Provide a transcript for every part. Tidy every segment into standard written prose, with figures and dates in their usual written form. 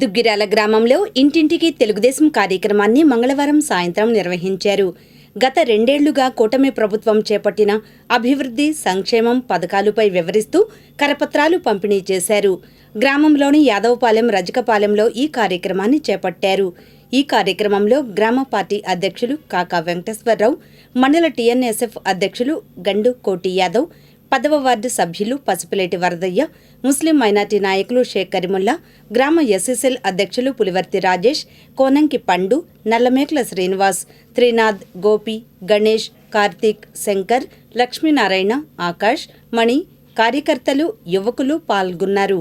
దుగ్గిరాల గ్రామంలో ఇంటింటికి తెలుగుదేశం కార్యక్రమాన్ని మంగళవారం సాయంత్రం నిర్వహించారు. గత 2 ఏళ్లుగా కూటమి ప్రభుత్వం చేపట్టిన అభివృద్ధి సంక్షేమం పథకాలపై వివరిస్తూ కరపత్రాలు పంపిణీ చేశారు. గ్రామంలోని యాదవపాలెం, రజకపాలెంలో ఈ కార్యక్రమాన్ని చేపట్టారు. ఈ కార్యక్రమంలో గ్రామ పార్టీ అధ్యక్షులు కాకా వెంకటేశ్వరరావు, మండల టీఎన్ఎస్ఎఫ్ అధ్యక్షులు గండు కోటి యాదవ్, 10వ వార్డు సభ్యులు పసుపులేటి వరదయ్య, ముస్లిం మైనార్టీ నాయకులు షేక్ కరీముల్లా, గ్రామ ఎస్ఎస్ఎల్ అధ్యక్షులు పులివర్తి రాజేష్, కోనంకి పండు, నల్లమేకల శ్రీనివాస్, త్రినాథ్, గోపి, గణేష్, కార్తీక్, శంకర్, లక్ష్మీనారాయణ, ఆకాష్, మణి, కార్యకర్తలు, యువకులు పాల్గొన్నారు.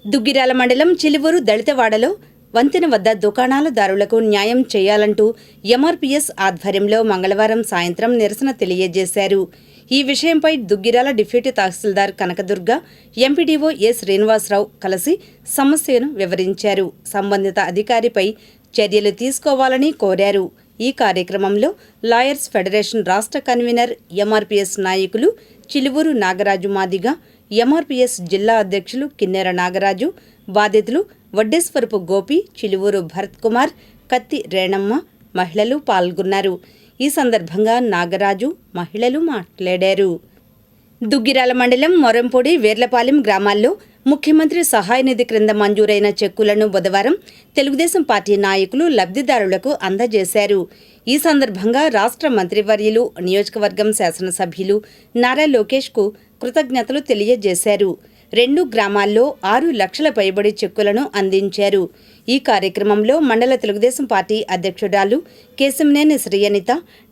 దుగ్గిరాల మండలం చిలువూరు దళితవాడలో వంతెన వద్ద దుకాణాలదారులకు న్యాయం చేయాలంటూ ఎంఆర్పీఎస్ ఆధ్వర్యంలో మంగళవారం సాయంత్రం నిరసన తెలియజేశారు. ఈ విషయంపై దుగ్గిరాల డిప్యూటీ తహసీల్దార్ కనకదుర్గ, ఎంపీడీఓ ఎ శ్రీనివాసరావు కలిసి సమస్యను వివరించారు. సంబంధిత అధికారిపై చర్యలు తీసుకోవాలని కోరారు. ఈ కార్యక్రమంలో లాయర్స్ ఫెడరేషన్ రాష్ట్ర కన్వీనర్, ఎంఆర్పీఎస్ నాయకులు చిలువూరు నాగరాజు మాదిగ, ఎంఆర్పీఎస్ జిల్లా అధ్యక్షులు కిన్నెర నాగరాజు, బాధితులు వడ్డేశ్వరపు గోపి, చిలువూరు భరత్ కుమార్, కత్తి రేణమ్మ, మహిళలు పాల్గొన్నారు. ఈ సందర్భంగా నాగరాజు, మహిళలు మాట్లాడారు. దుగ్గిరాల మండలం మొరంపొడి, వేర్లపాలెం గ్రామాల్లో ముఖ్యమంత్రి సహాయ నిధి క్రింద మంజూరైన చెక్కులను బుధవారం తెలుగుదేశం పార్టీ నాయకులు లబ్ధిదారులకు అందజేశారు. ఈ సందర్భంగా రాష్ట్ర మంత్రివర్యులు, నియోజకవర్గం శాసనసభ్యులు నారా లోకేష్కు కృతజ్ఞతలు తెలియజేశారు. 2 గ్రామాల్లో 6 లక్షల పైబడి చెక్కులను అందించారు. ఈ కార్యక్రమంలో మండల తెలుగుదేశం పార్టీ అధ్యక్షురాలు కేశంనేని శ్రీయనిత,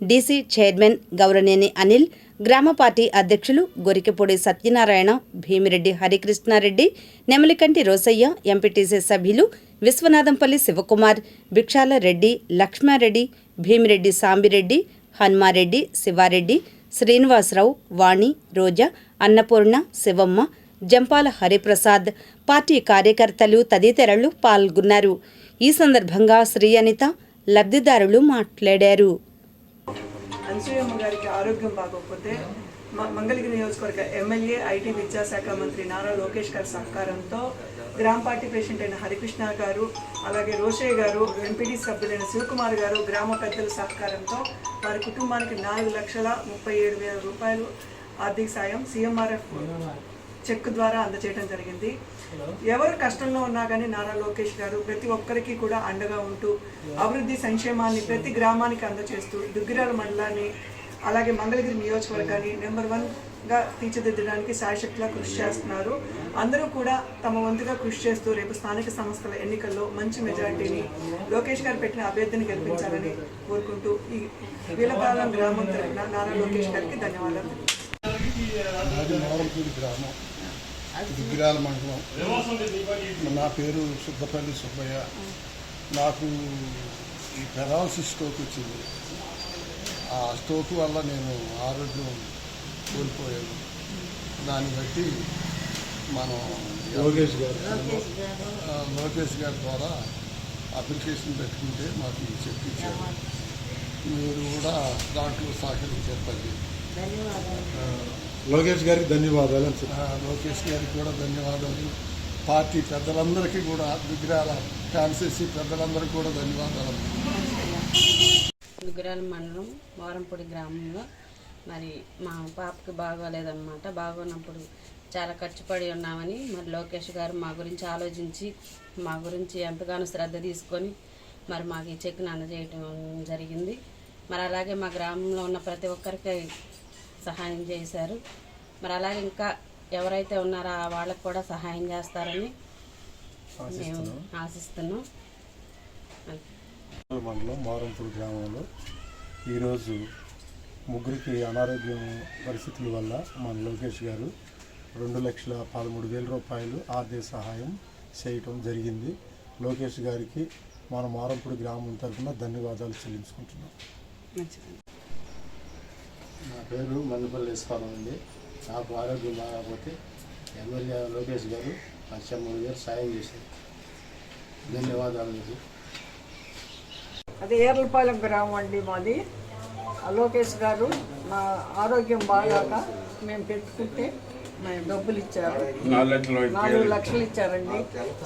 డీసీ చైర్మన్ గౌరనేని అనిల్, గ్రామ పార్టీ అధ్యక్షులు గొరికెపూడి సత్యనారాయణ, భీమిరెడ్డి హరికృష్ణారెడ్డి, నెమలికంటి రోసయ్య, ఎంపీటీసీ సభ్యులు విశ్వనాథంపల్లి శివకుమార్, భిక్షాల రెడ్డి, లక్ష్మారెడ్డి, భీమిరెడ్డి సాంబిరెడ్డి, హన్మారెడ్డి, శివారెడ్డి, శ్రీనివాసరావు, వాణి, రోజా, అన్నపూర్ణ, శివమ్మ, జంపాల హరిప్రసాద్, పార్టీ కార్యకర్తలు తదితరులు పాల్గొన్నారు. ఈ సందర్భంగా శ్రీ అనిత, లబ్ధిదారులు మాట్లాడారు. అనసూయమ్మ గారికి ఆరోగ్యం బాగోకపోతే మంగళగిరి నియోజకవర్గ ఎమ్మెల్యే, ఐటీ విద్యాశాఖ మంత్రి నారా లోకేష్ గారి సహకారంతో గ్రామ పార్టీ ప్రెసిడెంట్ అయిన హరికృష్ణ గారు, అలాగే రోషయ్య గారు, ఎంపీడీ సభ్యులైన శివకుమార్ గారు, గ్రామ పెద్దల సహకారంతో వారి కుటుంబానికి 4,37,000 రూపాయలు ఆర్థిక సాయం సీఎంఆర్ఎఫ్ చెక్ ద్వారా అందజేయడం జరిగింది. ఎవరు కష్టంలో ఉన్నా కానీ నారా లోకేష్ గారు ప్రతి ఒక్కరికి కూడా అండగా ఉంటూ అభివృద్ధి సంక్షేమాన్ని ప్రతి గ్రామానికి అందజేస్తూ దుగ్గిరాల మండలాన్ని, అలాగే మంగళగిరి నియోజకవర్గాన్ని నెంబర్ 1గా తీర్చిదిద్దడానికి శాయశక్తిగా కృషి చేస్తున్నారు. అందరూ కూడా తమ వంతుగా కృషి చేస్తూ రేపు స్థానిక సంస్థల ఎన్నికల్లో మంచి మెజారిటీని లోకేష్ గారు పెట్టిన అభ్యర్థిని గెలిపించాలని కోరుకుంటూ ఈ వీలపాలెం గ్రామం తరఫున నారా లోకేష్ గారికి ధన్యవాదాలు. దుగ్గిరాల మండలం. నా పేరు సుద్దపల్లి సుబ్బయ్య. నాకు ఈ పెరాలసిస్ స్ట్రోక్ వచ్చింది. ఆ స్ట్రోక్ వల్ల నేను ఆరోగ్యం కోల్పోయాను. దాన్ని బట్టి మనం లోకేష్ గారి ద్వారా అప్లికేషన్ పెట్టుకుంటే మాకు ఈ చెక్ ఇచ్చారు. మీరు కూడా దాంట్లో సహకరించారు. లోకేష్ గారికి ధన్యవాదాలు. లోకేష్ గారికి కూడా ధన్యవాదాలు. పార్టీ పెద్దలందరికీ కూడా, దుగ్గిరాల కాన్స్టిట్యూన్సీ పెద్దలందరికీ కూడా ధన్యవాదాలు. దుగ్గిరాల మండలం వారంపొడి గ్రామంలో మరి మా పాపకి బాగోలేదన్నమాట. బాగోనప్పుడు చాలా ఖర్చు పడి ఉన్నామని మరి లోకేష్ గారు మా గురించి ఆలోచించి, మా గురించి ఎంతగానో శ్రద్ధ తీసుకొని మరి మాకు ఈ చెక్ను అందజేయటం జరిగింది. మరి అలాగే మా గ్రామంలో ఉన్న ప్రతి ఒక్కరికి సహాయం చేశారు. మరి అలాగే ఇంకా ఎవరైతే ఉన్నారో వాళ్ళకు కూడా సహాయం చేస్తారని మేము ఆశిస్తున్నాం. మండలం మారంపూడి గ్రామంలో ఈరోజు ముగ్గురికి అనారోగ్యం పరిస్థితుల వల్ల మన లోకేష్ గారు 2,13,000 రూపాయలు ఆర్థిక సహాయం చేయటం జరిగింది. లోకేష్ గారికి మన మారంపూడి గ్రామం తరఫున ధన్యవాదాలు చెల్లించుకుంటున్నాం. నా పేరు మందుపల్లి వేసుకోవడం అండి. నాకు ఆరోగ్యం బాగాపోతే ఎమ్మెల్యే లోకేష్ గారు 13,000 సాయం చేశారు. ధన్యవాదాలు మీకు. అది ఏర్లపాలెం గ్రామం అండి మాది. లోకేష్ గారు నా ఆరోగ్యం బాగాక మేము పెట్టుకుంటే డబ్బులు ఇచ్చారు, 4 లక్షలు ఇచ్చారండి.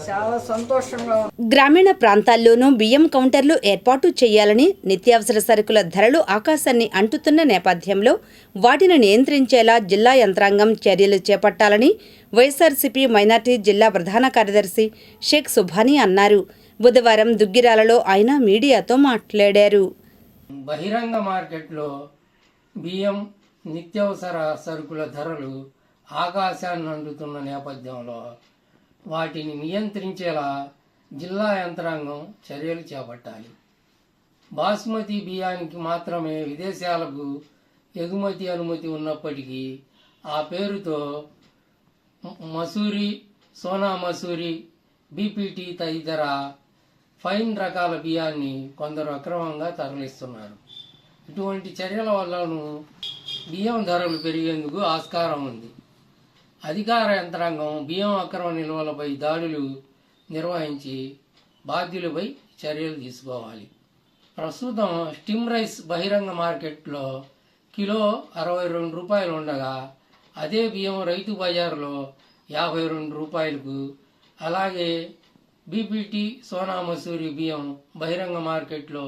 చాలా సంతోషంగా గ్రామీణ ప్రాంతాల్లోనూ బియ్యం కౌంటర్లు ఏర్పాటు చేయాలని, నిత్యావసర సరుకుల ధరలు ఆకాశాన్ని అంటుతున్న నేపథ్యంలో వాటిని నియంత్రించేలా జిల్లా యంత్రాంగం చర్యలు చేపట్టాలని వైఎస్ఆర్సీపీ మైనార్టీ జిల్లా ప్రధాన కార్యదర్శి షేక్ సుభానీ అన్నారు. బుధవారం దుగ్గిరాలలో ఆయన మీడియాతో మాట్లాడారు. బహిరంగ మార్కెట్లో బియ్యం, నిత్యావసర సరుకుల ధరలు ఆకాశాన్ని అంటుతున్న నేపథ్యంలో వాటిని నియంత్రించేలా జిల్లా యంత్రాంగం చర్యలు చేపట్టాలి. బాస్మతి బియ్యానికి మాత్రమే విదేశాలకు ఎగుమతి అనుమతి ఉన్నప్పటికీ ఆ పేరుతో మసూరి, సోనా మసూరి, బీపీటీ తదితర ఫైన్ రకాల బియ్యాన్ని కొందరు అక్రమంగా తరలిస్తున్నారు. ఇటువంటి చర్యల వల్లను బియ్యం ధరలు పెరిగేందుకు ఆస్కారం ఉంది. అధికార యంత్రాంగం బియ్యం అక్రమ నిల్వలపై దాడులు నిర్వహించి బాధ్యులపై చర్యలు తీసుకోవాలి. ప్రస్తుతం స్టిమ్ రైస్ బహిరంగ మార్కెట్లో కిలో 62 రూపాయలు ఉండగా అదే బియ్యం రైతు బజార్లో 52 రూపాయలకు, అలాగే బీపీటీ సోనా మసూరి బియ్యం బహిరంగ మార్కెట్లో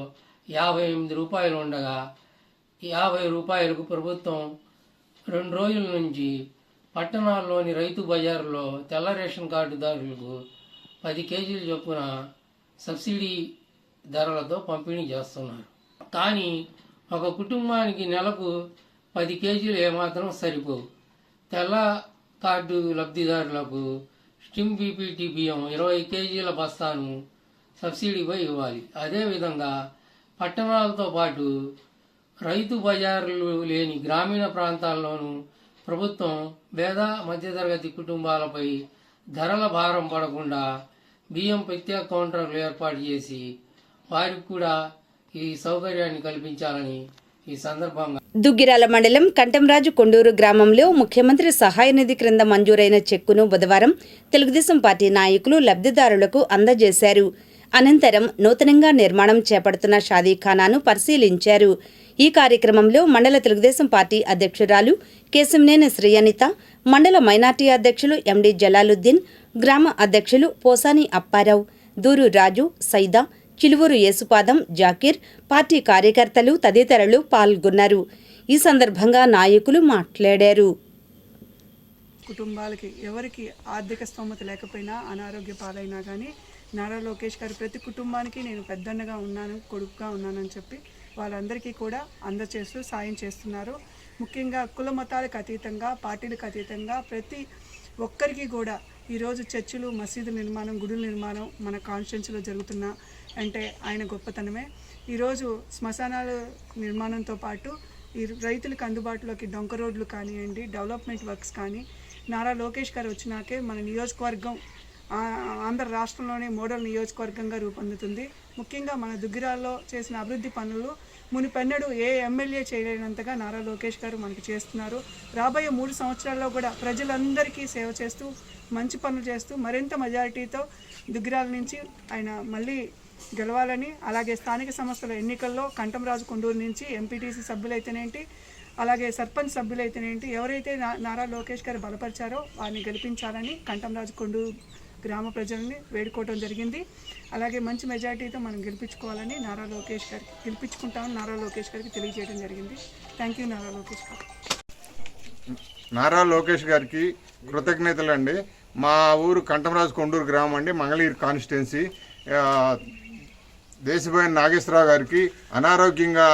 58 రూపాయలు ఉండగా 50 రూపాయలకు ప్రభుత్వం 2 రోజుల నుంచి పట్టణాల్లోని రైతు బజారులో తెల్ల రేషన్ కార్డుదారులకు 10 కేజీల చొప్పున సబ్సిడీ ధరలతో పంపిణీ చేస్తున్నారు. కానీ ఒక కుటుంబానికి నెలకు 10 కేజీలు ఏమాత్రం సరిపోవు. తెల్ల కార్డు లబ్ధిదారులకు స్టిమ్ బీపీటీ బియ్యం 20 కేజీల బస్తాను సబ్సిడీపై ఇవ్వాలి. అదేవిధంగా పట్టణాలతో పాటు రైతు బజార్లు లేని గ్రామీణ ప్రాంతాల్లోనూ ప్రభుత్వం పేద మధ్యతరగతి కుటుంబాలపై ధరల భారం పడకుండా బియ్యం ప్రత్యేక కౌంటర్లు ఏర్పాటు చేసి వారికి కూడా ఈ సౌకర్యాన్ని కల్పించాలని ఈ సందర్భంగా దుగ్గిరాల మండలం కంటంరాజు కొండూరు గ్రామంలో ముఖ్యమంత్రి సహాయ నిధి క్రింద మంజూరైన చెక్కును బుధవారం తెలుగుదేశం పార్టీ నాయకులు లబ్ధిదారులకు అందజేశారు. అనంతరం నూతనంగా నిర్మాణం చేపడుతున్న షాదీఖానాను పరిశీలించారు. ఈ కార్యక్రమంలో మండల తెలుగుదేశం పార్టీ అధ్యక్షురాలు కేశంనేని శ్రీయనిత, మండల మైనార్టీ అధ్యక్షులు ఎండి జలాలుద్దీన్, గ్రామ అధ్యక్షులు పోసాని అప్పారావు, దూరు రాజు, సైదా, చిలువూరు యేసుపాదం, జాకీర్, పార్టీ కార్యకర్తలు తదితరులు పాల్గొన్నారు. ఈ సందర్భంగా నాయకులు మాట్లాడారు. కుటుంబాలకి ఎవరికి ఆర్థిక స్తోమత లేకపోయినా, అనారోగ్య పాలైనా కానీ నారా లోకేష్ గారు ప్రతి కుటుంబానికి నేను పెద్దన్నగా ఉన్నాను, కొడుకుగా ఉన్నానని చెప్పి వాళ్ళందరికీ కూడా అందచేస్తూ సాయం చేస్తున్నారు. ముఖ్యంగా కుల మతాలకు అతీతంగా, పార్టీలకు అతీతంగా ప్రతి ఒక్కరికి కూడా ఈరోజు చర్చిలు, మసీదు నిర్మాణం, గుడుల నిర్మాణం మన కాన్స్టిట్యున్సీలో జరుగుతున్న అంటే ఆయన గొప్పతనమే. ఈరోజు శ్మశానాల నిర్మాణంతో పాటు ఈ రైతులకు అందుబాటులోకి డొంక రోడ్లు కానివ్వండి, డెవలప్మెంట్ వర్క్స్ కానీ నారా లోకేష్ గారు వచ్చినాకే మన నియోజకవర్గం ఆంధ్ర రాష్ట్రంలోనే మోడల్ నియోజకవర్గంగా రూపొందుతుంది. ముఖ్యంగా మన దుగ్గిరాల్లో చేసిన అభివృద్ధి పనులు మునిపెన్నడూ ఏ ఎమ్మెల్యే చేయలేనంతగా నారా లోకేష్ గారు మనకి చేస్తున్నారు. రాబోయే 3 సంవత్సరాల్లో కూడా ప్రజలందరికీ సేవ చేస్తూ, మంచి పనులు చేస్తూ మరింత మెజారిటీతో దుగ్గిరాల నుంచి ఆయన మళ్ళీ గెలవాలని, అలాగే స్థానిక సంస్థల ఎన్నికల్లో కంటంరాజు కొండూరు నుంచి ఎంపీటీసీ సభ్యులైతేనేంటి, అలాగే సర్పంచ్ సభ్యులైతేనేంటి, ఎవరైతే నారా లోకేష్ గారు బలపరిచారో వారిని గెలిపించాలని కంటంరాజు కొండూరు గ్రామ ప్రజల్ని వేడుకోవడం జరిగింది. అలాగే మంచి మెజారిటీతో మనం గెలిపించుకోవాలని గెలిపించుకుంటామని నారా లోకేష్ గారికి తెలియజేయడం జరిగింది. థ్యాంక్ యూ నారా లోకేష్ గారు. నారా లోకేష్ గారికి కృతజ్ఞతలు అండి. మా ఊరు కంటంరాజు కొండూరు గ్రామం అండి, మంగళగిరి కాన్స్టిట్యున్సీ. దేశభాయ్ నాగేశ్వరరావు గారికి అనారోగ్యంగా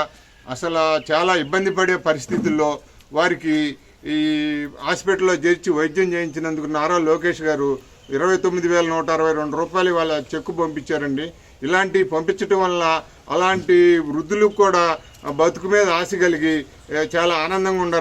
అసలు చాలా ఇబ్బంది పడే పరిస్థితుల్లో వారికి ఈ హాస్పిటల్లో చేర్చి వైద్యం చేయించినందుకు నారా లోకేష్ గారు 29,162 రూపాయలు వాళ్ళ చెక్కు పంపించారండి. ఇలాంటి పంపించడం వల్ల అలాంటి వృద్ధులకు కూడా బతుకు మీద ఆశ కలిగి చాలా ఆనందంగా ఉన్నారు.